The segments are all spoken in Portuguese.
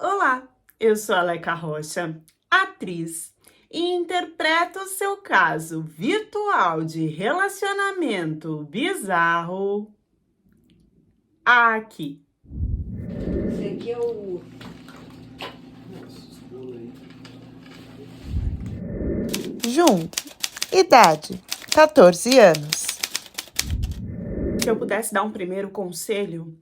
Olá, eu sou a Leca Rocha, atriz, e interpreto o seu caso virtual de relacionamento bizarro aqui. Esse aqui é o... Junto. Idade: 14 anos. Se eu pudesse dar um primeiro conselho,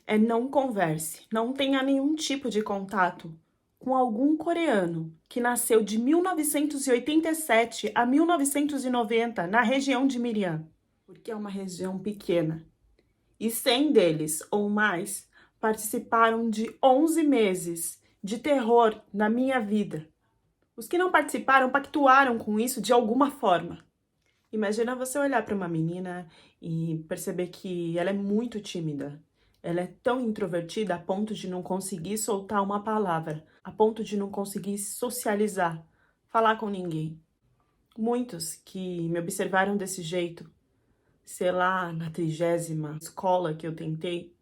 é não converse, não tenha nenhum tipo de contato com algum coreano que nasceu de 1987 a 1990 na região de Miriam, porque é uma região pequena. E 100 deles ou mais participaram de 11 meses de terror na minha vida. Os que não participaram pactuaram com isso de alguma forma. Imagina você olhar para uma menina e perceber que ela é muito tímida. Ela é tão introvertida a ponto de não conseguir soltar uma palavra, a ponto de não conseguir socializar, falar com ninguém. Muitos que me observaram desse jeito, sei lá, na 30ª escola que eu tentei,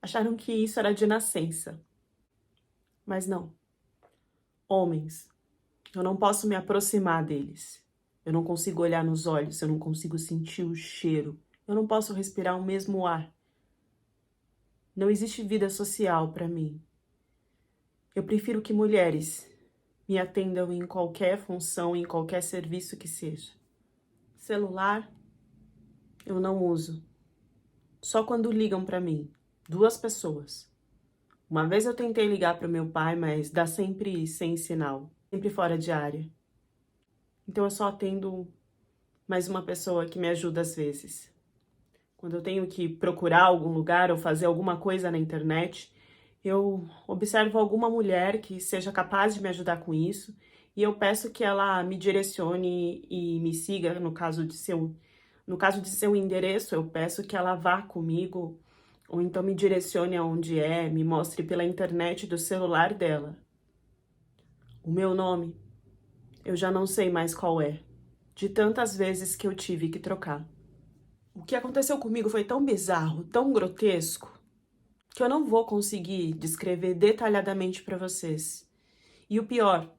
acharam que isso era de nascença. Mas não. Homens, eu não posso me aproximar deles. Eu não consigo olhar nos olhos, eu não consigo sentir o cheiro. Eu não posso respirar o mesmo ar. Não existe vida social para mim. Eu prefiro que mulheres me atendam em qualquer função, em qualquer serviço que seja. Celular, eu não uso. Só quando ligam para mim, 2 pessoas. Uma vez eu tentei ligar para o meu pai, mas dá sempre sem sinal, sempre fora de área. Então eu só atendo mais uma pessoa que me ajuda às vezes. Quando eu tenho que procurar algum lugar ou fazer alguma coisa na internet, eu observo alguma mulher que seja capaz de me ajudar com isso e eu peço que ela me direcione e me siga no caso de seu endereço, eu peço que ela vá comigo ou então me direcione aonde é, me mostre pela internet do celular dela. O meu nome, eu já não sei mais qual é, de tantas vezes que eu tive que trocar. O que aconteceu comigo foi tão bizarro, tão grotesco, que eu não vou conseguir descrever detalhadamente para vocês. E o pior,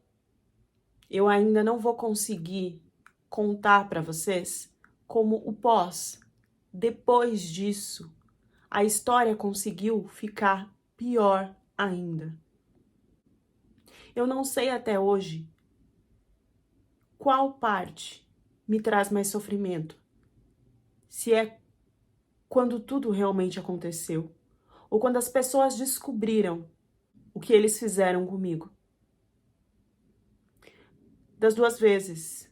eu ainda não vou conseguir contar para vocês como o pós. Depois disso, a história conseguiu ficar pior ainda. Eu não sei até hoje qual parte me traz mais sofrimento. Se é quando tudo realmente aconteceu, ou quando as pessoas descobriram o que eles fizeram comigo. Das 2 vezes,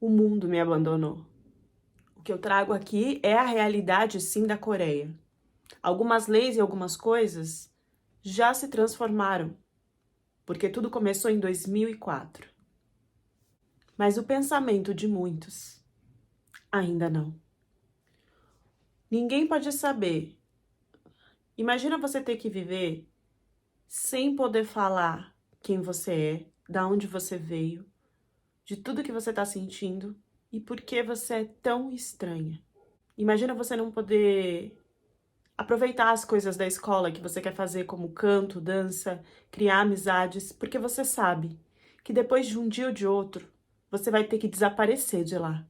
o mundo me abandonou. O que eu trago aqui é a realidade, sim, da Coreia. Algumas leis e algumas coisas já se transformaram, porque tudo começou em 2004. Mas o pensamento de muitos ainda não. Ninguém pode saber. Imagina você ter que viver sem poder falar quem você é, da onde você veio, de tudo que você está sentindo e por que você é tão estranha. Imagina você não poder aproveitar as coisas da escola que você quer fazer, como canto, dança, criar amizades, porque você sabe que depois de um dia ou de outro, você vai ter que desaparecer de lá.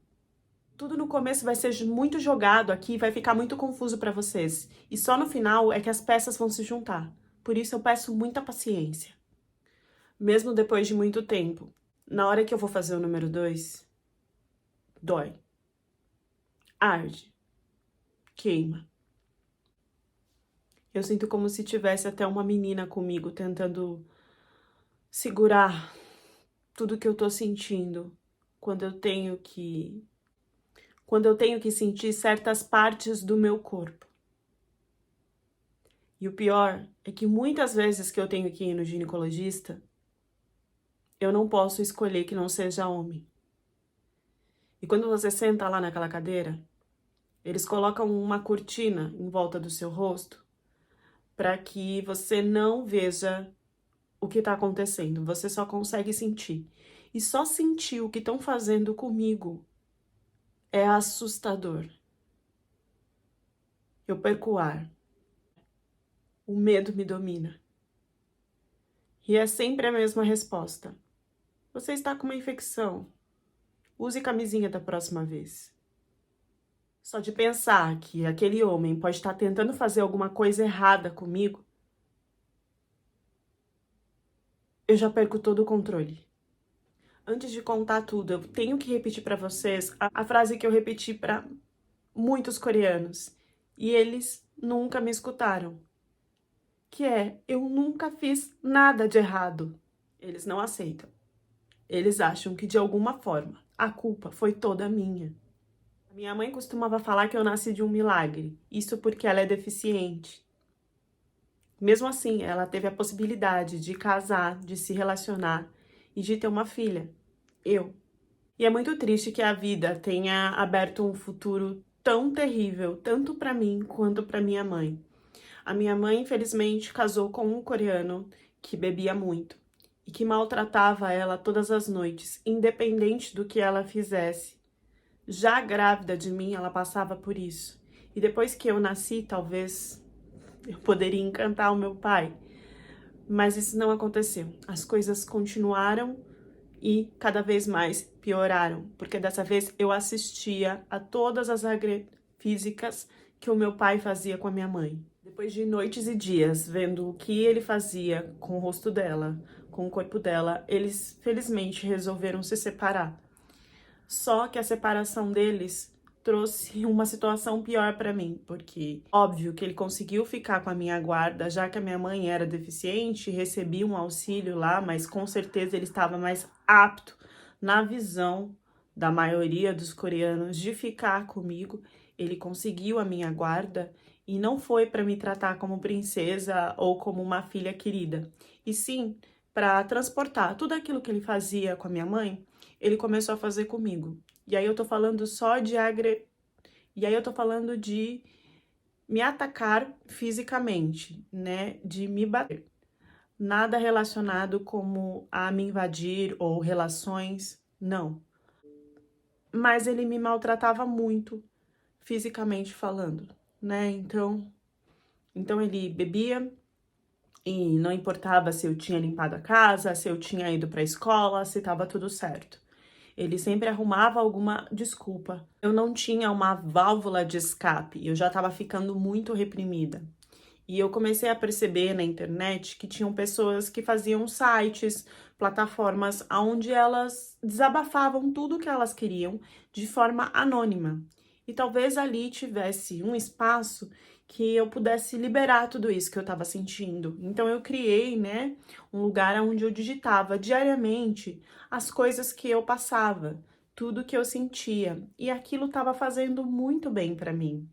Tudo no começo vai ser muito jogado aqui e vai ficar muito confuso para vocês. E só no final é que as peças vão se juntar. Por isso eu peço muita paciência. Mesmo depois de muito tempo, na hora que eu vou fazer o número 2, dói. Arde. Queima. Eu sinto como se tivesse até uma menina comigo tentando segurar tudo que eu tô sentindo quando eu tenho que sentir certas partes do meu corpo. E o pior é que muitas vezes que eu tenho que ir no ginecologista, eu não posso escolher que não seja homem. E quando você senta lá naquela cadeira, eles colocam uma cortina em volta do seu rosto para que você não veja o que está acontecendo, você só consegue sentir. E só sentir o que estão fazendo comigo é assustador. Eu perco o ar. O medo me domina. E é sempre a mesma resposta. Você está com uma infecção. Use camisinha da próxima vez. Só de pensar que aquele homem pode estar tentando fazer alguma coisa errada comigo, eu já perco todo o controle. Antes de contar tudo, eu tenho que repetir para vocês a frase que eu repeti para muitos coreanos. E eles nunca me escutaram. Que é, eu nunca fiz nada de errado. Eles não aceitam. Eles acham que, de alguma forma, a culpa foi toda minha. Minha mãe costumava falar que eu nasci de um milagre. Isso porque ela é deficiente. Mesmo assim, ela teve a possibilidade de casar, de se relacionar e de ter uma filha. Eu. E é muito triste que a vida tenha aberto um futuro tão terrível, tanto para mim quanto para minha mãe. A minha mãe, infelizmente, casou com um coreano que bebia muito e que maltratava ela todas as noites, independente do que ela fizesse. Já grávida de mim, ela passava por isso. E depois que eu nasci, talvez eu poderia encantar o meu pai. Mas isso não aconteceu. As coisas continuaram e cada vez mais pioraram, porque dessa vez eu assistia a todas as agressões físicas que o meu pai fazia com a minha mãe. Depois de noites e dias vendo o que ele fazia com o rosto dela, com o corpo dela, eles felizmente resolveram se separar. Só que a separação deles trouxe uma situação pior para mim, porque óbvio que ele conseguiu ficar com a minha guarda, já que a minha mãe era deficiente, recebia um auxílio lá, mas com certeza ele estava mais apto, na visão da maioria dos coreanos, de ficar comigo. Ele conseguiu a minha guarda e não foi para me tratar como princesa ou como uma filha querida, e sim para transportar tudo aquilo que ele fazia com a minha mãe, ele começou a fazer comigo. E aí eu tô falando só de E aí eu tô falando de me atacar fisicamente, né? De me bater. Nada relacionado como a me invadir ou relações, não. Mas ele me maltratava muito, fisicamente falando, né? Então ele bebia e não importava se eu tinha limpado a casa, se eu tinha ido para a escola, se estava tudo certo. Ele sempre arrumava alguma desculpa. Eu não tinha uma válvula de escape, eu já estava ficando muito reprimida. E eu comecei a perceber na internet que tinham pessoas que faziam sites, plataformas, onde elas desabafavam tudo o que elas queriam de forma anônima. E talvez ali tivesse um espaço que eu pudesse liberar tudo isso que eu estava sentindo. Então eu criei, né, um lugar onde eu digitava diariamente as coisas que eu passava, tudo que eu sentia, e aquilo estava fazendo muito bem para mim.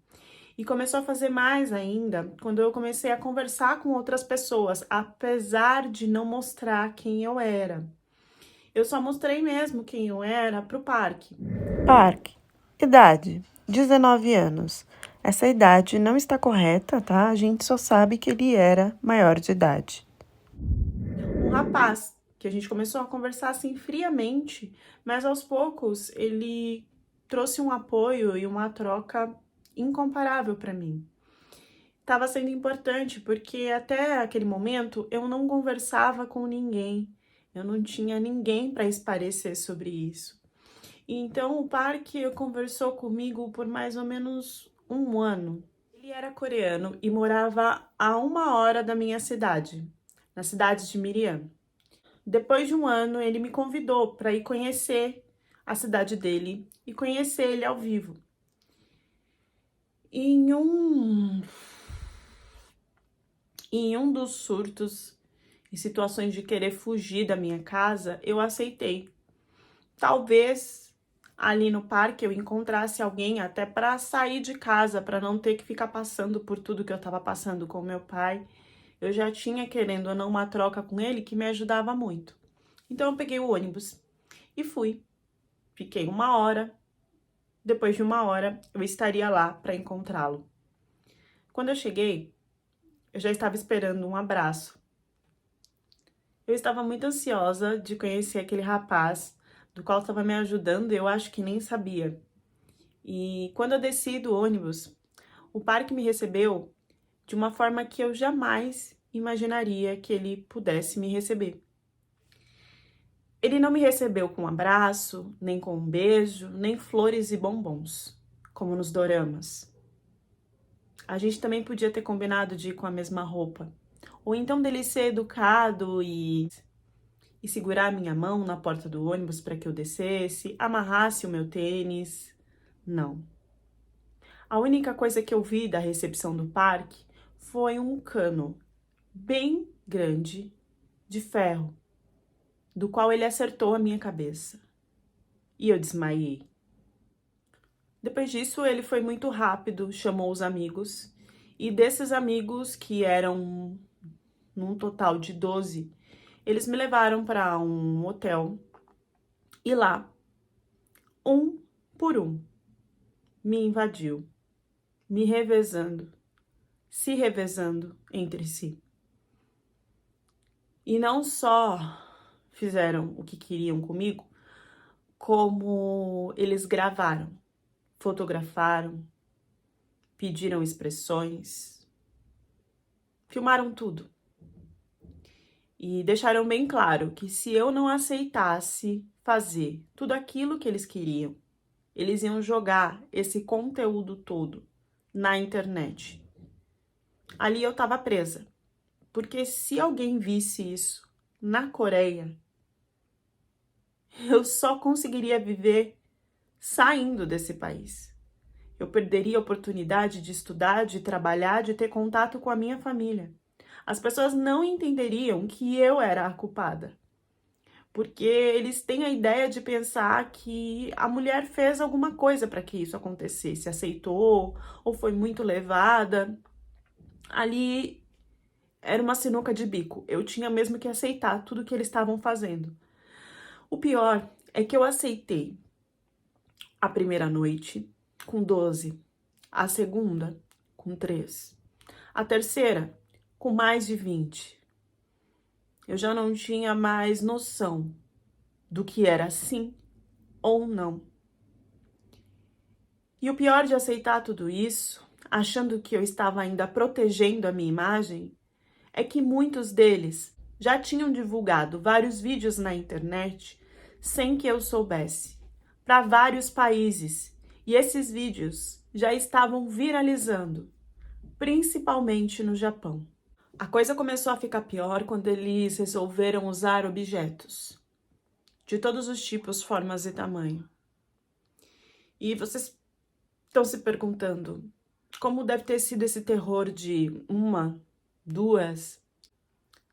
E começou a fazer mais ainda quando eu comecei a conversar com outras pessoas, apesar de não mostrar quem eu era. Eu só mostrei mesmo quem eu era pro Park. Park. Idade: 19 anos. Essa idade não está correta, tá? A gente só sabe que ele era maior de idade. Um rapaz que a gente começou a conversar assim friamente, mas aos poucos ele trouxe um apoio e uma troca incomparável para mim. Estava sendo importante porque até aquele momento eu não conversava com ninguém, eu não tinha ninguém para esparecer sobre isso. E então o Park conversou comigo por mais ou menos um ano. Ele era coreano e morava a 1 hora da minha cidade, na cidade de Miriam. Depois de um ano, ele me convidou para ir conhecer a cidade dele e conhecer ele ao vivo. E em um dos surtos e situações de querer fugir da minha casa, eu aceitei. Talvez ali no parque eu encontrasse alguém até para sair de casa, para não ter que ficar passando por tudo que eu estava passando com meu pai. Eu já tinha, querendo ou não, uma troca com ele que me ajudava muito. Então eu peguei o ônibus e fui. Fiquei 1 hora. Depois de 1 hora, eu estaria lá para encontrá-lo. Quando eu cheguei, eu já estava esperando um abraço. Eu estava muito ansiosa de conhecer aquele rapaz, do qual estava me ajudando, eu acho que nem sabia. E quando eu desci do ônibus, o parque me recebeu de uma forma que eu jamais imaginaria que ele pudesse me receber. Ele não me recebeu com um abraço, nem com um beijo, nem flores e bombons, como nos doramas. A gente também podia ter combinado de ir com a mesma roupa. Ou então dele ser educado e segurar a minha mão na porta do ônibus para que eu descesse, amarrasse o meu tênis. Não. A única coisa que eu vi da recepção do parque foi um cano bem grande de ferro, do qual ele acertou a minha cabeça. E eu desmaiei. Depois disso, ele foi muito rápido, chamou os amigos, e desses amigos, que eram num total de 12, eles me levaram para um hotel, e lá, um por um, me invadiu, me revezando, se revezando entre si. E não só fizeram o que queriam comigo, como eles gravaram, fotografaram, pediram expressões, filmaram tudo. E deixaram bem claro que se eu não aceitasse fazer tudo aquilo que eles queriam, eles iam jogar esse conteúdo todo na internet. Ali eu estava presa, porque se alguém visse isso na Coreia, eu só conseguiria viver saindo desse país. Eu perderia a oportunidade de estudar, de trabalhar, de ter contato com a minha família. As pessoas não entenderiam que eu era a culpada, porque eles têm a ideia de pensar que a mulher fez alguma coisa para que isso acontecesse, aceitou ou foi muito levada. Ali era uma sinuca de bico, eu tinha mesmo que aceitar tudo que eles estavam fazendo. O pior é que eu aceitei a primeira noite com 12, a segunda com 3, a terceira com mais de 20. Eu já não tinha mais noção do que era sim ou não. E o pior de aceitar tudo isso, achando que eu estava ainda protegendo a minha imagem, é que muitos deles já tinham divulgado vários vídeos na internet sem que eu soubesse, para vários países, e esses vídeos já estavam viralizando, principalmente no Japão. A coisa começou a ficar pior quando eles resolveram usar objetos de todos os tipos, formas e tamanho. E vocês estão se perguntando como deve ter sido esse terror de 1, 2,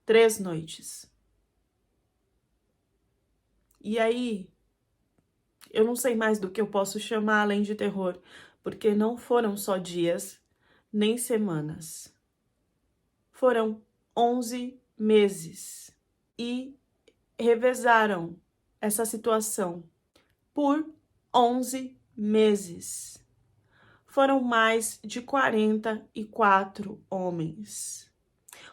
3 noites. E aí, eu não sei mais do que eu posso chamar além de terror, porque não foram só dias, nem semanas. Foram 11 meses e revezaram essa situação por 11 meses. Foram mais de 44 homens.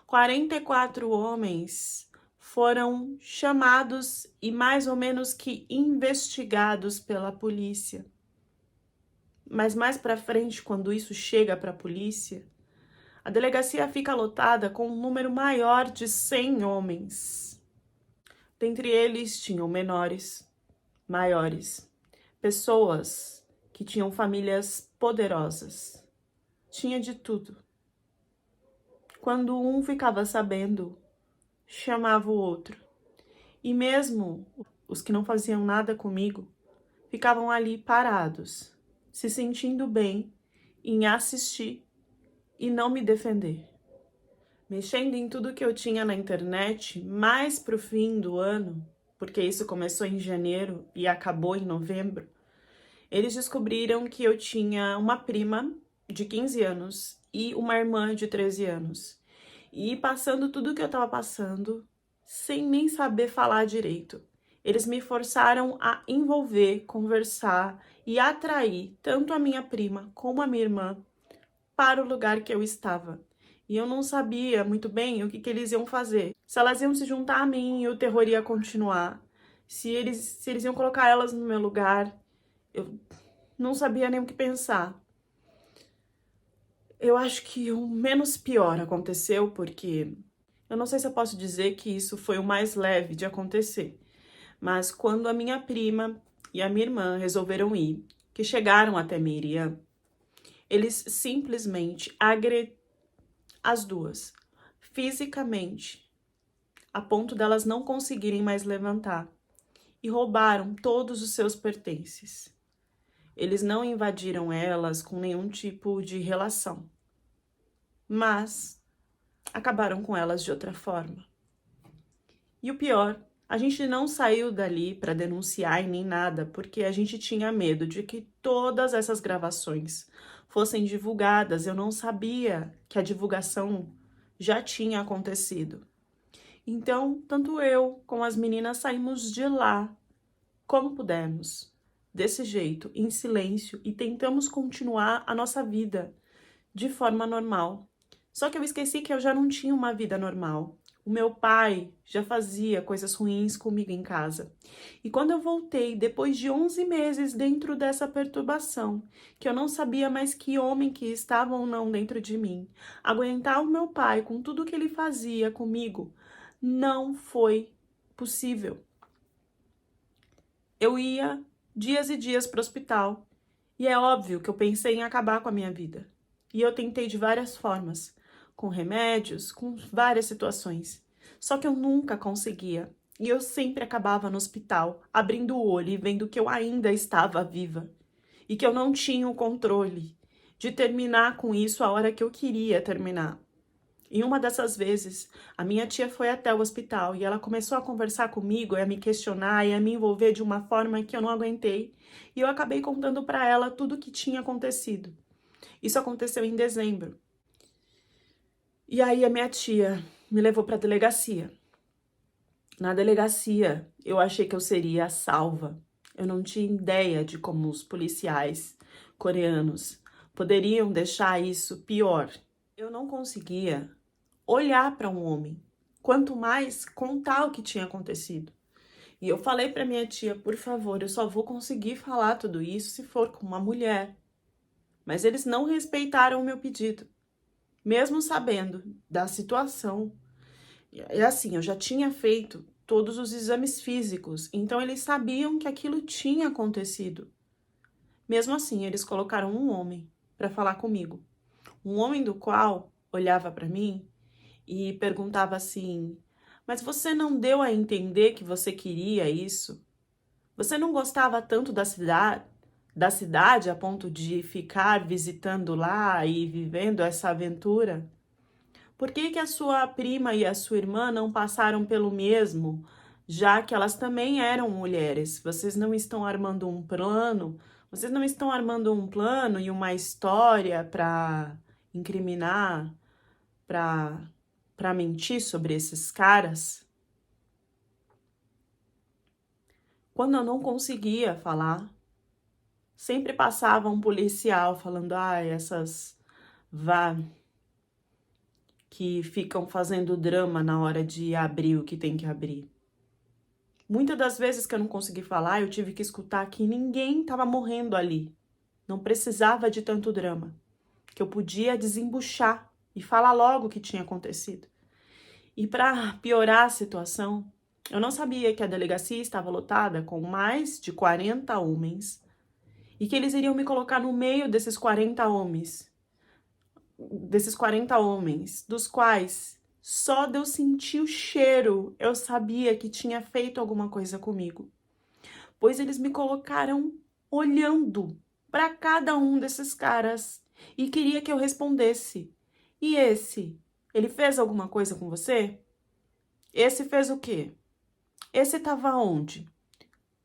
44 homens foram chamados e mais ou menos que investigados pela polícia. Mas mais para frente, quando isso chega para a polícia, a delegacia fica lotada com um número maior de 100 homens. Dentre eles tinham menores, maiores, pessoas que tinham famílias poderosas. Tinha de tudo. Quando um ficava sabendo, chamava o outro. E mesmo os que não faziam nada comigo, ficavam ali parados, se sentindo bem em assistir e não me defender. Mexendo em tudo que eu tinha na internet, mais pro fim do ano, porque isso começou em janeiro e acabou em novembro, eles descobriram que eu tinha uma prima de 15 anos e uma irmã de 13 anos. E passando tudo que eu tava passando, sem nem saber falar direito, eles me forçaram a envolver, conversar e atrair tanto a minha prima como a minha irmã para o lugar que eu estava. E eu não sabia muito bem o que eles iam fazer. Se elas iam se juntar a mim e o terror ia continuar. Se eles iam colocar elas no meu lugar. Eu não sabia nem o que pensar. Eu acho que o menos pior aconteceu porque Eu não sei se eu posso dizer que isso foi o mais leve de acontecer, mas quando a minha prima e a minha irmã resolveram ir, que chegaram até Miriam, eles simplesmente agrediram as duas, fisicamente, a ponto delas não conseguirem mais levantar, e roubaram todos os seus pertences. Eles não invadiram elas com nenhum tipo de relação, mas acabaram com elas de outra forma. E o pior, a gente não saiu dali para denunciar e nem nada, porque a gente tinha medo de que todas essas gravações fossem divulgadas. Eu não sabia que a divulgação já tinha acontecido. Então, tanto eu como as meninas saímos de lá como pudemos, desse jeito, em silêncio, e tentamos continuar a nossa vida de forma normal. Só que eu esqueci que eu já não tinha uma vida normal. O meu pai já fazia coisas ruins comigo em casa. E quando eu voltei, depois de 11 meses dentro dessa perturbação, que eu não sabia mais que homem que estava ou não dentro de mim, aguentar o meu pai com tudo que ele fazia comigo, não foi possível. Eu ia dias e dias para o hospital, e é óbvio que eu pensei em acabar com a minha vida. E eu tentei de várias formas, com remédios, com várias situações. Só que eu nunca conseguia. E eu sempre acabava no hospital, abrindo o olho e vendo que eu ainda estava viva. E que eu não tinha o controle de terminar com isso a hora que eu queria terminar. Em uma dessas vezes, a minha tia foi até o hospital e ela começou a conversar comigo, a me questionar e a me envolver de uma forma que eu não aguentei. E eu acabei contando para ela tudo o que tinha acontecido. Isso aconteceu em dezembro. E aí a minha tia me levou para a delegacia. Na delegacia, eu achei que eu seria salva. Eu não tinha ideia de como os policiais coreanos poderiam deixar isso pior. Eu não conseguia olhar para um homem, quanto mais contar o que tinha acontecido. E eu falei para minha tia, por favor, eu só vou conseguir falar tudo isso se for com uma mulher. Mas eles não respeitaram o meu pedido, mesmo sabendo da situação. E assim, eu já tinha feito todos os exames físicos, então eles sabiam que aquilo tinha acontecido. Mesmo assim, eles colocaram um homem para falar comigo. Um homem do qual olhava para mim e perguntava assim: mas você não deu a entender que você queria isso? Você não gostava tanto da cidade a ponto de ficar visitando lá e vivendo essa aventura? Por que que a sua prima e a sua irmã não passaram pelo mesmo, já que elas também eram mulheres? Vocês não estão armando um plano? Vocês não estão armando um plano e uma história para incriminar, para mentir sobre esses caras? Quando eu não conseguia falar, sempre passava um policial falando: essas que ficam fazendo drama na hora de abrir o que tem que abrir. Muitas das vezes que eu não consegui falar, eu tive que escutar que ninguém estava morrendo ali. Não precisava de tanto drama, que eu podia desembuchar e falar logo o que tinha acontecido. E para piorar a situação, eu não sabia que a delegacia estava lotada com mais de 40 homens e que eles iriam me colocar no meio desses 40 homens. Dos quais só de eu sentir o cheiro eu sabia que tinha feito alguma coisa comigo. Pois eles me colocaram olhando para cada um desses caras e queria que eu respondesse. E esse? Ele fez alguma coisa com você? Esse fez o quê? Esse estava onde?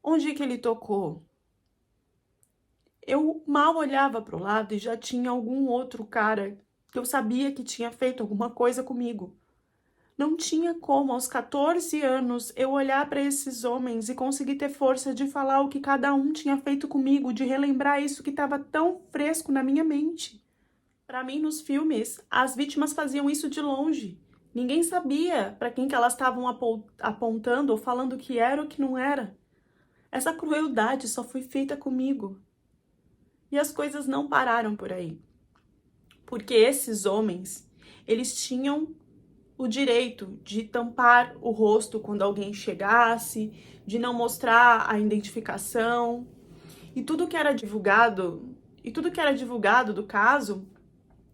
Onde que ele tocou? Eu mal olhava para o lado e já tinha algum outro cara que eu sabia que tinha feito alguma coisa comigo. Não tinha como, aos 14 anos, eu olhar para esses homens e conseguir ter força de falar o que cada um tinha feito comigo, de relembrar isso que estava tão fresco na minha mente. Para mim, nos filmes, as vítimas faziam isso de longe. Ninguém sabia para quem que elas estavam apontando ou falando que era ou que não era. Essa crueldade só foi feita comigo. E as coisas não pararam por aí. Porque esses homens, eles tinham o direito de tampar o rosto quando alguém chegasse, de não mostrar a identificação. E tudo que era divulgado do caso,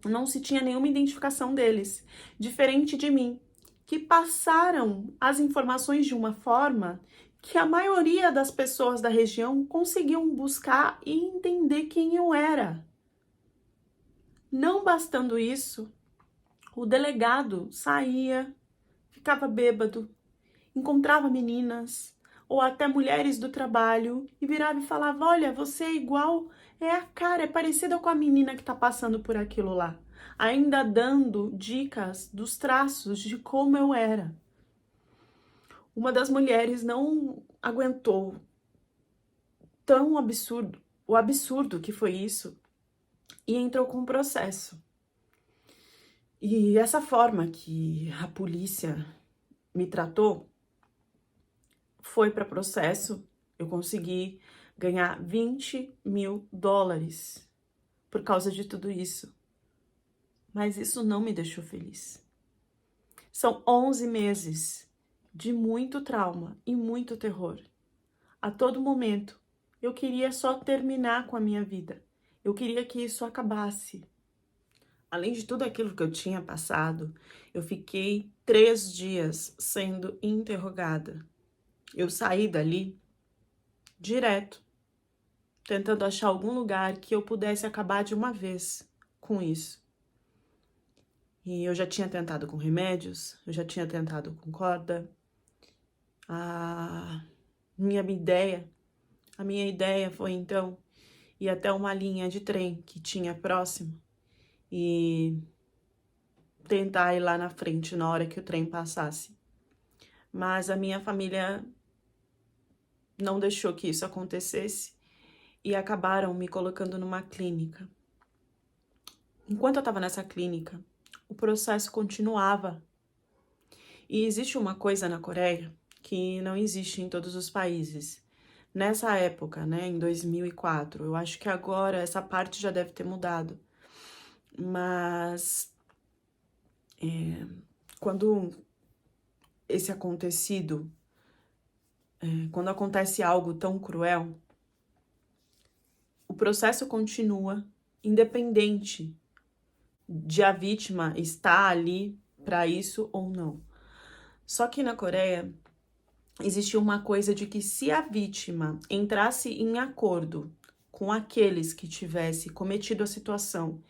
não se tinha nenhuma identificação deles, diferente de mim, que passaram as informações de uma forma que a maioria das pessoas da região conseguiam buscar e entender quem eu era. Não bastando isso, o delegado saía, ficava bêbado, encontrava meninas ou até mulheres do trabalho e virava e falava: olha, você é igual, é a cara, é parecida com a menina que tá passando por aquilo lá. Ainda dando dicas dos traços de como eu era. Uma das mulheres não aguentou o absurdo que foi isso, e entrou com um processo. E essa forma que a polícia me tratou foi para processo. Eu consegui ganhar $20 mil por causa de tudo isso. Mas isso não me deixou feliz. São 11 meses de muito trauma e muito terror. A todo momento, eu queria só terminar com a minha vida. Eu queria que isso acabasse. Além de tudo aquilo que eu tinha passado, eu fiquei 3 dias sendo interrogada. Eu saí dali direto, tentando achar algum lugar que eu pudesse acabar de uma vez com isso. E eu já tinha tentado com remédios, eu já tinha tentado com corda. A minha ideia foi então ir até uma linha de trem que tinha próximo e tentar ir lá na frente na hora que o trem passasse. Mas a minha família não deixou que isso acontecesse e acabaram me colocando numa clínica. Enquanto eu estava nessa clínica, o processo continuava. E existe uma coisa na Coreia que não existe em todos os países. Nessa época, né, em 2004, eu acho que agora essa parte já deve ter mudado. Mas quando esse acontecido, quando acontece algo tão cruel, o processo continua, independente de a vítima estar ali para isso ou não. Só que na Coreia existia uma coisa de que se a vítima entrasse em acordo com aqueles que tivessem cometido a situação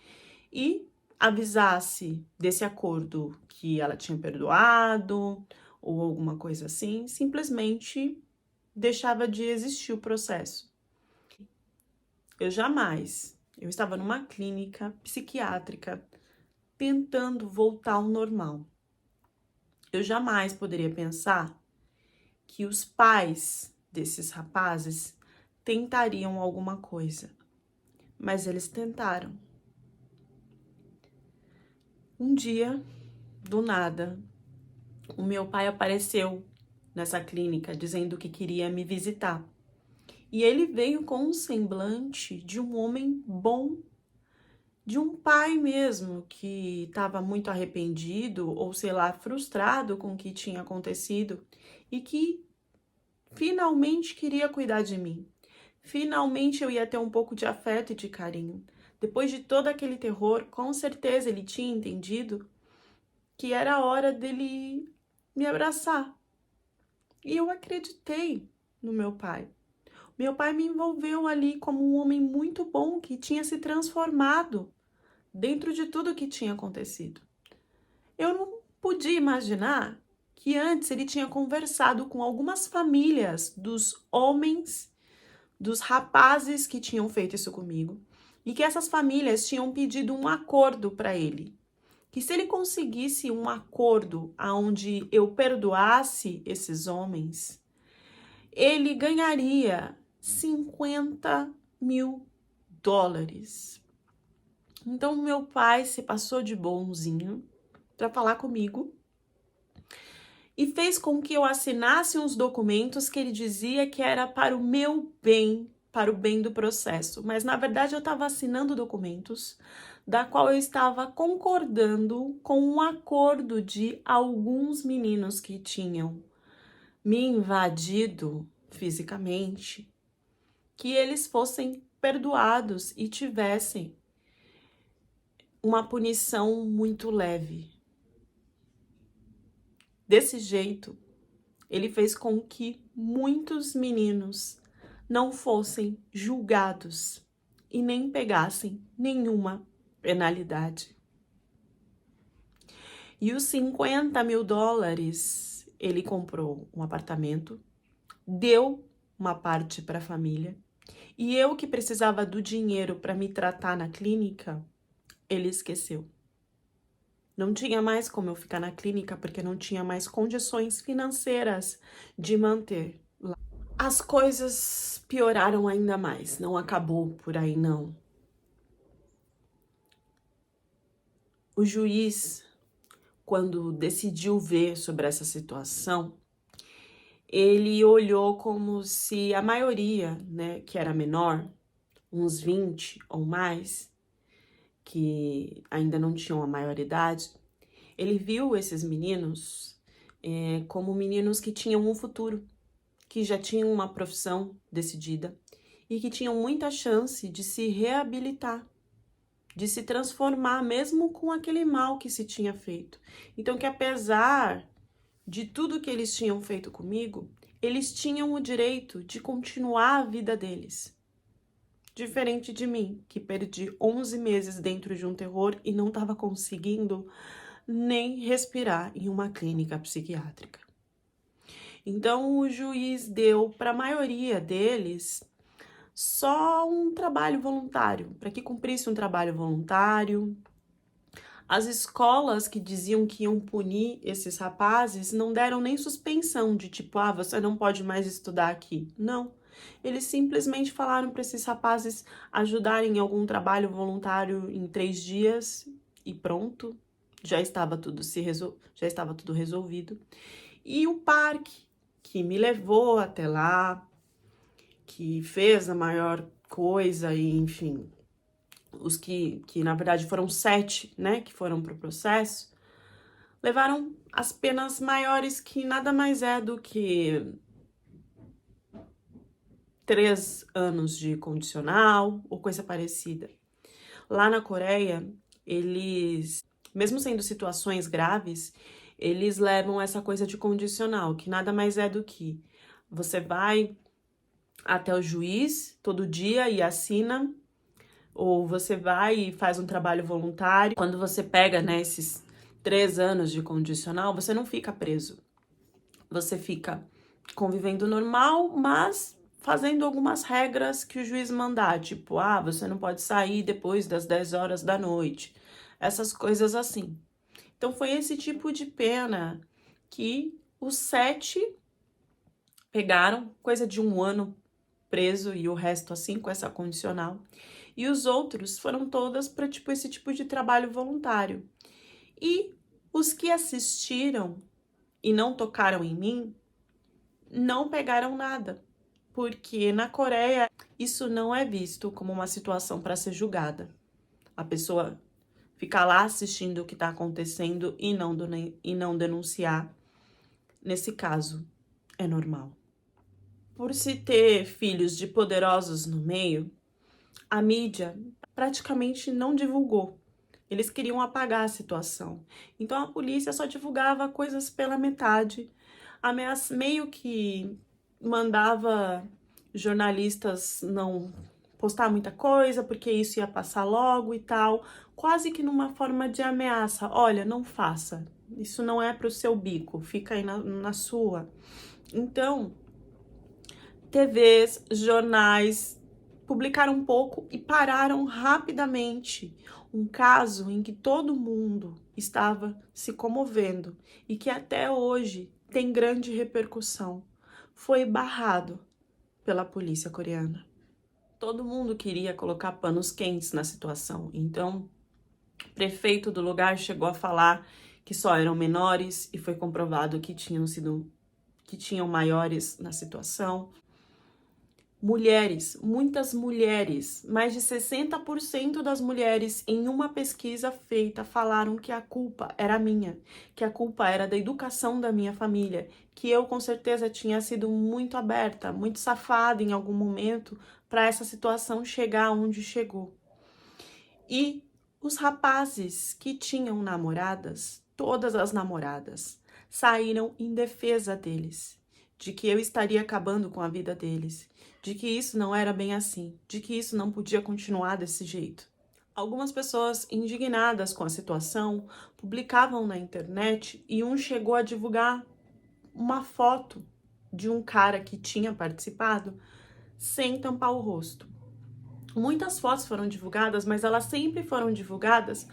e avisasse desse acordo que ela tinha perdoado ou alguma coisa assim, simplesmente deixava de existir o processo. Eu estava numa clínica psiquiátrica tentando voltar ao normal. Eu jamais poderia pensar que os pais desses rapazes tentariam alguma coisa, mas eles tentaram. Um dia, do nada, o meu pai apareceu nessa clínica dizendo que queria me visitar. E ele veio com um semblante de um homem bom, de um pai mesmo que estava muito arrependido ou, sei lá, frustrado com o que tinha acontecido e que finalmente queria cuidar de mim. Finalmente eu ia ter um pouco de afeto e de carinho. Depois de todo aquele terror, com certeza ele tinha entendido que era a hora dele me abraçar. E eu acreditei no meu pai. Meu pai me envolveu ali como um homem muito bom que tinha se transformado dentro de tudo que tinha acontecido. Eu não podia imaginar que antes ele tinha conversado com algumas famílias dos homens, dos rapazes que tinham feito isso comigo, e que essas famílias tinham pedido um acordo para ele. Que se ele conseguisse um acordo onde eu perdoasse esses homens, ele ganharia $50 mil. Então, meu pai se passou de bonzinho para falar comigo e fez com que eu assinasse uns documentos que ele dizia que era para o meu bem, para o bem do processo. Mas, na verdade, eu estava assinando documentos da qual eu estava concordando com um acordo de alguns meninos que tinham me invadido fisicamente, que eles fossem perdoados e tivessem uma punição muito leve. Desse jeito, ele fez com que muitos meninos não fossem julgados e nem pegassem nenhuma penalidade. E os 50 mil dólares, ele comprou um apartamento, deu uma parte para a família, e eu que precisava do dinheiro para me tratar na clínica, ele esqueceu. Não tinha mais como eu ficar na clínica porque não tinha mais condições financeiras de manter lá. As coisas pioraram ainda mais, não acabou por aí não. O juiz, quando decidiu ver sobre essa situação, ele olhou como se a maioria, né, que era menor, uns 20 ou mais, que ainda não tinham a maioridade, ele viu esses meninos como meninos que tinham um futuro, que já tinham uma profissão decidida e que tinham muita chance de se reabilitar, de se transformar, mesmo com aquele mal que se tinha feito. Então, que apesar de tudo que eles tinham feito comigo, eles tinham o direito de continuar a vida deles. Diferente de mim, que perdi 11 meses dentro de um terror e não estava conseguindo nem respirar em uma clínica psiquiátrica. Então, o juiz deu para a maioria deles só um trabalho voluntário, para que cumprisse um trabalho voluntário. As escolas que diziam que iam punir esses rapazes não deram nem suspensão de tipo, você não pode mais estudar aqui. Não. Eles simplesmente falaram para esses rapazes ajudarem em algum trabalho voluntário em 3 dias e pronto. Já estava tudo resolvido. E o parque que me levou até lá, que fez a maior coisa, e enfim, os que na verdade foram 7, né, que foram pro processo, levaram as penas maiores, que nada mais é do que 3 anos de condicional ou coisa parecida. Lá na Coreia, eles, mesmo sendo situações graves, eles levam essa coisa de condicional, que nada mais é do que você vai até o juiz todo dia e assina, ou você vai e faz um trabalho voluntário. Quando você pega, né, esses 3 anos de condicional, você não fica preso. Você fica convivendo normal, mas fazendo algumas regras que o juiz mandar, tipo, você não pode sair depois das 10 horas da noite. Essas coisas assim. Então, foi esse tipo de pena que os 7 pegaram, coisa de 1 ano preso e o resto assim, com essa condicional. E os outros foram todas para esse tipo de trabalho voluntário. E os que assistiram e não tocaram em mim, não pegaram nada. Porque na Coreia, isso não é visto como uma situação para ser julgada. A pessoa ficar lá assistindo o que está acontecendo e não denunciar, nesse caso, é normal. Por se ter filhos de poderosos no meio, a mídia praticamente não divulgou. Eles queriam apagar a situação. Então a polícia só divulgava coisas pela metade. Meio que mandava jornalistas não postar muita coisa, porque isso ia passar logo e tal. Quase que numa forma de ameaça. Olha, não faça. Isso não é pro seu bico. Fica aí na sua. Então, TVs, jornais publicaram um pouco e pararam rapidamente um caso em que todo mundo estava se comovendo e que até hoje tem grande repercussão. Foi barrado pela polícia coreana. Todo mundo queria colocar panos quentes na situação, então o prefeito do lugar chegou a falar que só eram menores e foi comprovado que tinham maiores na situação. Mulheres, muitas mulheres, mais de 60% das mulheres em uma pesquisa feita falaram que a culpa era minha, que a culpa era da educação da minha família, que eu com certeza tinha sido muito aberta, muito safada em algum momento para essa situação chegar onde chegou. E os rapazes que tinham namoradas, todas as namoradas, saíram em defesa deles, de que eu estaria acabando com a vida deles, de que isso não era bem assim, de que isso não podia continuar desse jeito. Algumas pessoas indignadas com a situação publicavam na internet e um chegou a divulgar uma foto de um cara que tinha participado sem tampar o rosto. Muitas fotos foram divulgadas, mas elas sempre foram divulgadas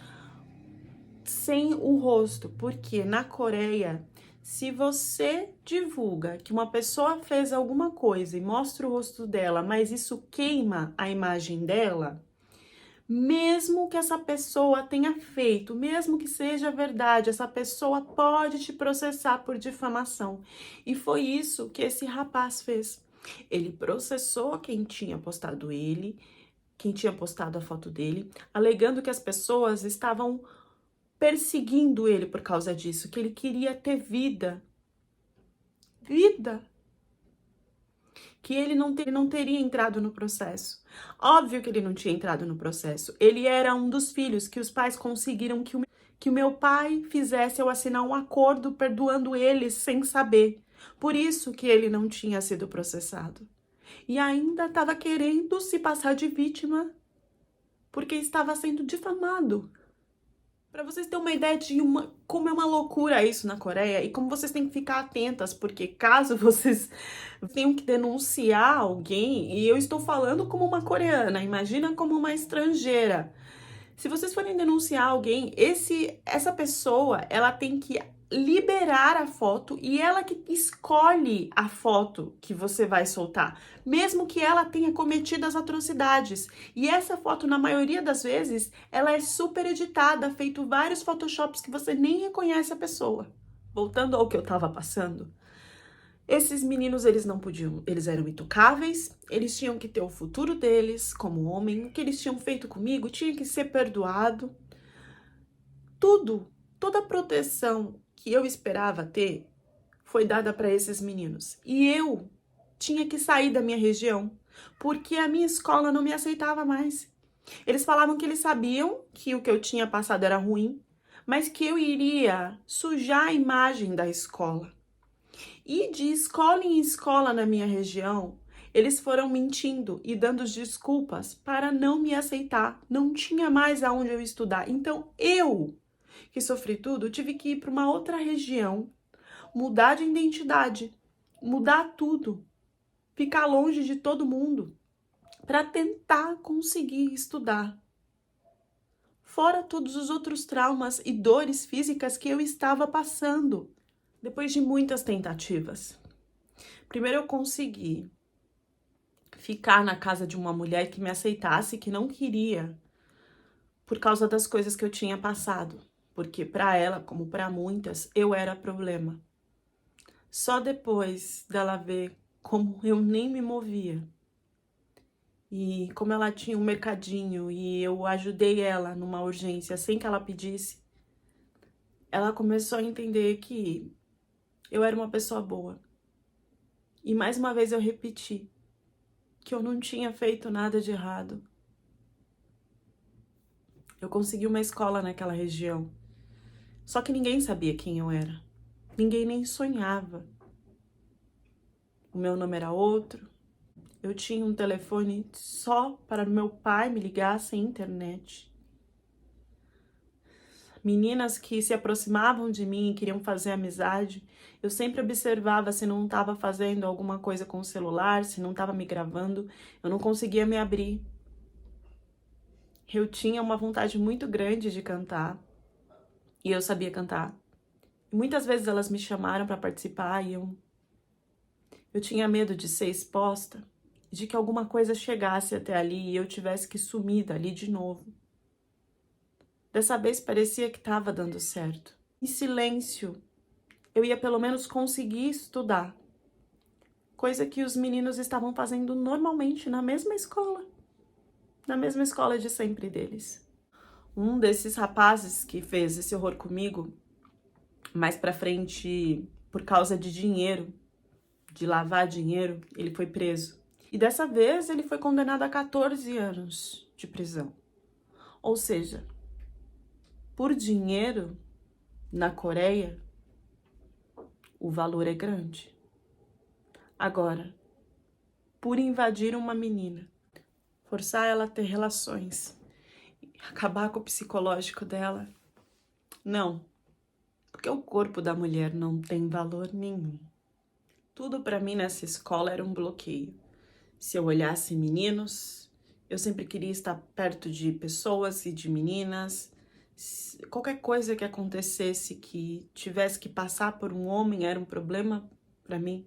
sem o rosto, porque na Coreia, se você divulga que uma pessoa fez alguma coisa e mostra o rosto dela, mas isso queima a imagem dela, mesmo que essa pessoa tenha feito, mesmo que seja verdade, essa pessoa pode te processar por difamação. E foi isso que esse rapaz fez. Ele processou quem tinha postado a foto dele, alegando que as pessoas estavam perseguindo ele por causa disso, que ele queria ter vida. Vida! Que ele não teria entrado no processo. Óbvio que ele não tinha entrado no processo. Ele era um dos filhos que os pais conseguiram que o meu pai fizesse eu assinar um acordo perdoando eles sem saber. Por isso que ele não tinha sido processado. E ainda estava querendo se passar de vítima porque estava sendo difamado. Para vocês terem uma ideia de como é uma loucura isso na Coreia e como vocês têm que ficar atentas, porque caso vocês tenham que denunciar alguém, e eu estou falando como uma coreana, imagina como uma estrangeira. Se vocês forem denunciar alguém, essa pessoa, ela tem que liberar a foto e ela que escolhe a foto que você vai soltar, mesmo que ela tenha cometido as atrocidades. E essa foto, na maioria das vezes, ela é super editada, feito vários photoshops que você nem reconhece a pessoa. Voltando ao que eu tava passando, esses meninos, eles não podiam, eles eram intocáveis, eles tinham que ter o futuro deles como homem, o que eles tinham feito comigo tinha que ser perdoado. Toda a proteção que eu esperava ter foi dada para esses meninos. E eu tinha que sair da minha região, porque a minha escola não me aceitava mais. Eles falavam que eles sabiam que o que eu tinha passado era ruim, mas que eu iria sujar a imagem da escola. E de escola em escola na minha região, eles foram mentindo e dando desculpas para não me aceitar. Não tinha mais aonde eu estudar. Então eu, que sofri tudo, tive que ir para uma outra região, mudar de identidade, mudar tudo, ficar longe de todo mundo para tentar conseguir estudar. Fora todos os outros traumas e dores físicas que eu estava passando. Depois de muitas tentativas. Primeiro eu consegui ficar na casa de uma mulher que me aceitasse, que não queria, por causa das coisas que eu tinha passado. Porque para ela, como para muitas, eu era problema. Só depois dela ver como eu nem me movia. E como ela tinha um mercadinho e eu ajudei ela numa urgência sem que ela pedisse, ela começou a entender que eu era uma pessoa boa. E mais uma vez eu repeti que eu não tinha feito nada de errado. Eu consegui uma escola naquela região. Só que ninguém sabia quem eu era. Ninguém nem sonhava. O meu nome era outro. Eu tinha um telefone só para meu pai me ligar sem internet. Meninas que se aproximavam de mim e queriam fazer amizade, eu sempre observava se não estava fazendo alguma coisa com o celular, se não estava me gravando, eu não conseguia me abrir. Eu tinha uma vontade muito grande de cantar, e eu sabia cantar. E muitas vezes elas me chamaram para participar e eu tinha medo de ser exposta, de que alguma coisa chegasse até ali e eu tivesse que sumir dali de novo. Dessa vez parecia que estava dando certo. Em silêncio, eu ia pelo menos conseguir estudar. coisa que os meninos estavam fazendo normalmente na mesma escola de sempre deles. Um desses rapazes que fez esse horror comigo, mais pra frente, por causa de dinheiro, de lavar dinheiro, ele foi preso. E dessa vez ele foi condenado a 14 anos de prisão. Ou seja, por dinheiro, na Coreia, o valor é grande. Agora, por invadir uma menina, forçar ela a ter relações, acabar com o psicológico dela, não. Porque o corpo da mulher não tem valor nenhum. Tudo pra mim nessa escola era um bloqueio. Se eu olhasse meninos, eu sempre queria estar perto de pessoas e de meninas. Qualquer coisa que acontecesse que tivesse que passar por um homem era um problema pra mim.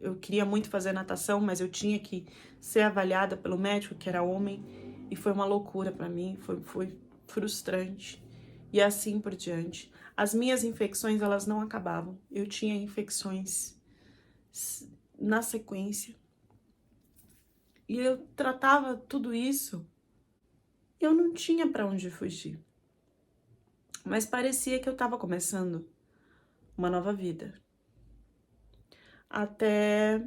Eu queria muito fazer natação, mas eu tinha que ser avaliada pelo médico, que era homem, e foi uma loucura pra mim, foi frustrante. E assim por diante. As minhas infecções, elas não acabavam. Eu tinha infecções na sequência. E eu tratava tudo isso, eu não tinha pra onde fugir. Mas parecia que eu tava começando uma nova vida. Até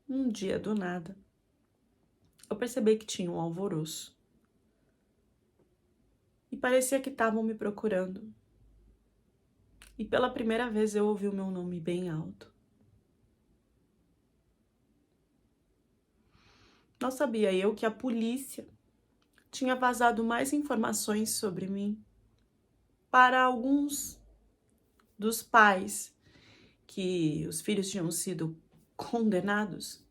um dia, do nada, eu percebi que tinha um alvoroço. E parecia que estavam me procurando. E pela primeira vez eu ouvi o meu nome bem alto. Não sabia eu que a polícia tinha vazado mais informações sobre mim para alguns dos pais que os filhos tinham sido condenados.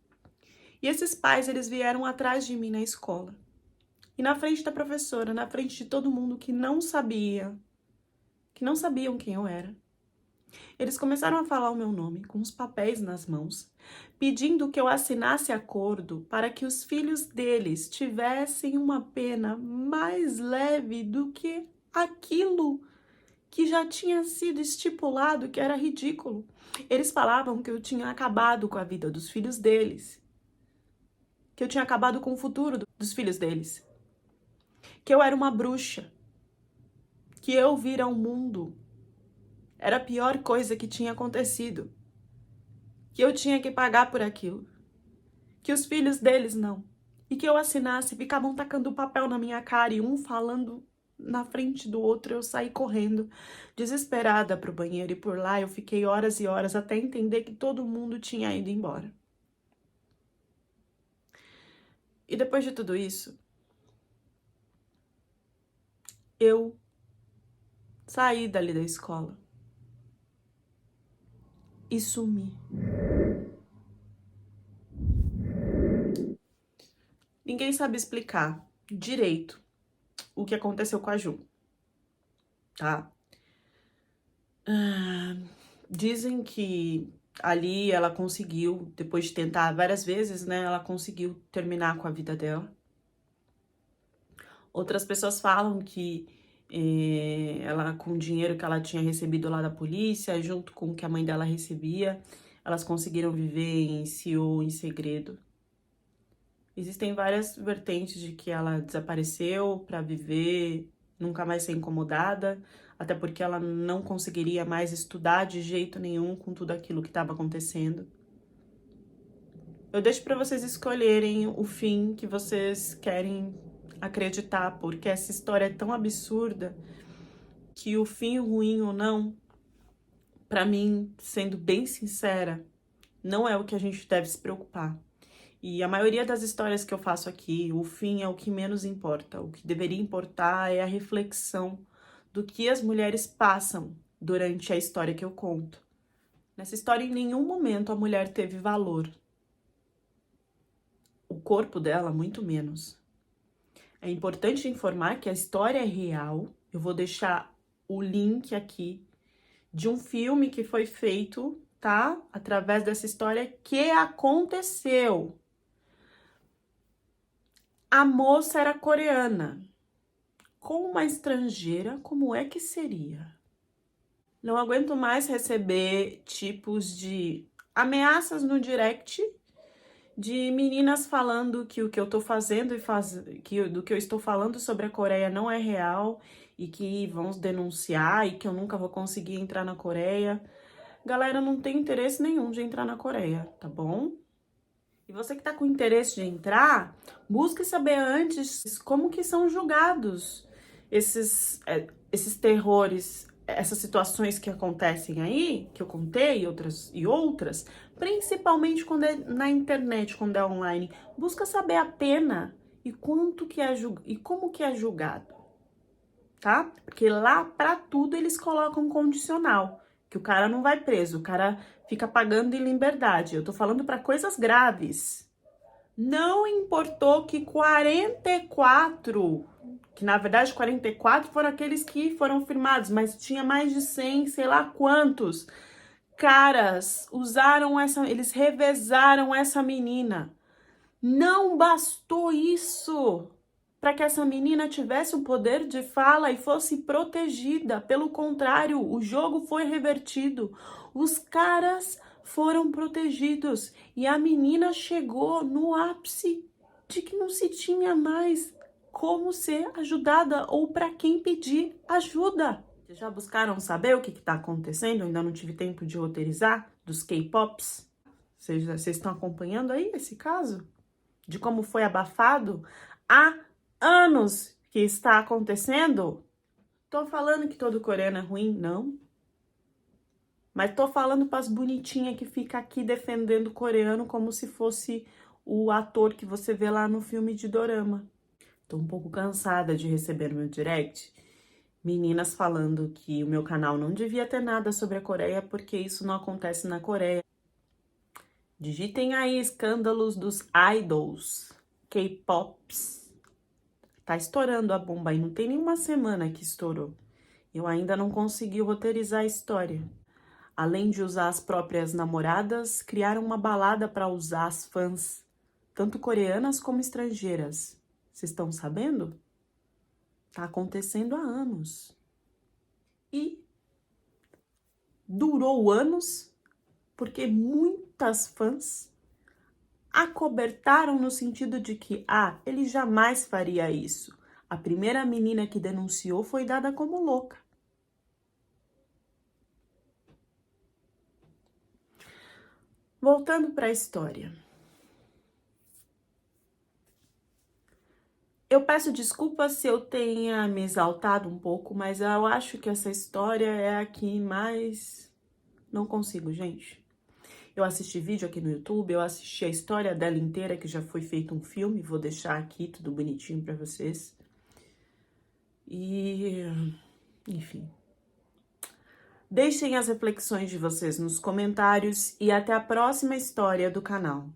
E esses pais, eles vieram atrás de mim na escola. E na frente da professora, na frente de todo mundo que não sabiam quem eu era. Eles começaram a falar o meu nome com os papéis nas mãos, pedindo que eu assinasse acordo para que os filhos deles tivessem uma pena mais leve do que aquilo que já tinha sido estipulado, que era ridículo. Eles falavam que eu tinha acabado com a vida dos filhos deles, que eu tinha acabado com o futuro dos filhos deles, que eu era uma bruxa, que eu vir ao mundo era a pior coisa que tinha acontecido, que eu tinha que pagar por aquilo, que os filhos deles não, e que eu assinasse. Ficavam tacando papel na minha cara e um falando na frente do outro. Eu saí correndo, desesperada, pro banheiro, e por lá eu fiquei horas e horas até entender que todo mundo tinha ido embora. E depois de tudo isso, eu saí dali da escola e sumi. Ninguém sabe explicar direito o que aconteceu com a Ju, tá? Dizem que ali ela conseguiu, depois de tentar várias vezes, né, ela conseguiu terminar com a vida dela. Outras pessoas falam que ela, com o dinheiro que ela tinha recebido lá da polícia, junto com o que a mãe dela recebia, elas conseguiram viver em Seul em segredo. Existem várias vertentes de que ela desapareceu para viver, nunca mais ser incomodada, até porque ela não conseguiria mais estudar de jeito nenhum com tudo aquilo que estava acontecendo. Eu deixo para vocês escolherem o fim que vocês querem acreditar, porque essa história é tão absurda que o fim, ruim ou não, para mim, sendo bem sincera, não é o que a gente deve se preocupar. E a maioria das histórias que eu faço aqui, o fim é o que menos importa. O que deveria importar é a reflexão do que as mulheres passam durante a história que eu conto. Nessa história, em nenhum momento a mulher teve valor. O corpo dela, muito menos. É importante informar que a história é real. Eu vou deixar o link aqui de um filme que foi feito, tá? Através dessa história que aconteceu. A moça era coreana. Com uma estrangeira, como é que seria? Não aguento mais receber tipos de ameaças no direct de meninas falando que o que eu tô fazendo do que eu estou falando sobre a Coreia não é real e que vão denunciar e que eu nunca vou conseguir entrar na Coreia. Galera, não tem interesse nenhum de entrar na Coreia, tá bom? E você que tá com interesse de entrar, busque saber antes como que são julgados esses terrores, essas situações que acontecem aí, que eu contei, e outras, principalmente quando é na internet, quando é online. Busca saber a pena e quanto que é e como que é julgado, tá? Porque lá pra tudo eles colocam condicional, que o cara não vai preso, o cara fica pagando em liberdade. Eu tô falando pra coisas graves. Não importou que 44, que na verdade 44 foram aqueles que foram firmados, mas tinha mais de 100, sei lá quantos caras eles revezaram essa menina. Não bastou isso para que essa menina tivesse o poder de fala e fosse protegida. Pelo contrário, o jogo foi revertido. Os caras foram protegidos e a menina chegou no ápice de que não se tinha mais como ser ajudada ou para quem pedir ajuda. Vocês já buscaram saber o que está acontecendo? Eu ainda não tive tempo de roteirizar dos K-Pops. Vocês estão acompanhando aí esse caso? De como foi abafado? Há anos que está acontecendo? Tô falando que todo coreano é ruim? Não. Mas tô falando para as bonitinhas que fica aqui defendendo o coreano como se fosse o ator que você vê lá no filme de dorama. Tô um pouco cansada de receber no meu direct meninas falando que o meu canal não devia ter nada sobre a Coreia porque isso não acontece na Coreia. Digitem aí escândalos dos idols, K-Pops. Tá estourando a bomba aí, não tem nenhuma semana que estourou. Eu ainda não consegui roteirizar a história. Além de usar as próprias namoradas, criaram uma balada para usar as fãs, tanto coreanas como estrangeiras. Vocês estão sabendo? Tá acontecendo há anos. E durou anos porque muitas fãs acobertaram no sentido de que, ele jamais faria isso. A primeira menina que denunciou foi dada como louca. Voltando para a história. Eu peço desculpas se eu tenha me exaltado um pouco, mas eu acho que essa história é a que mais... Não consigo, gente. Eu assisti vídeo aqui no YouTube, eu assisti a história dela inteira, que já foi feito um filme, vou deixar aqui tudo bonitinho para vocês. E, enfim. Deixem as reflexões de vocês nos comentários e até a próxima história do canal.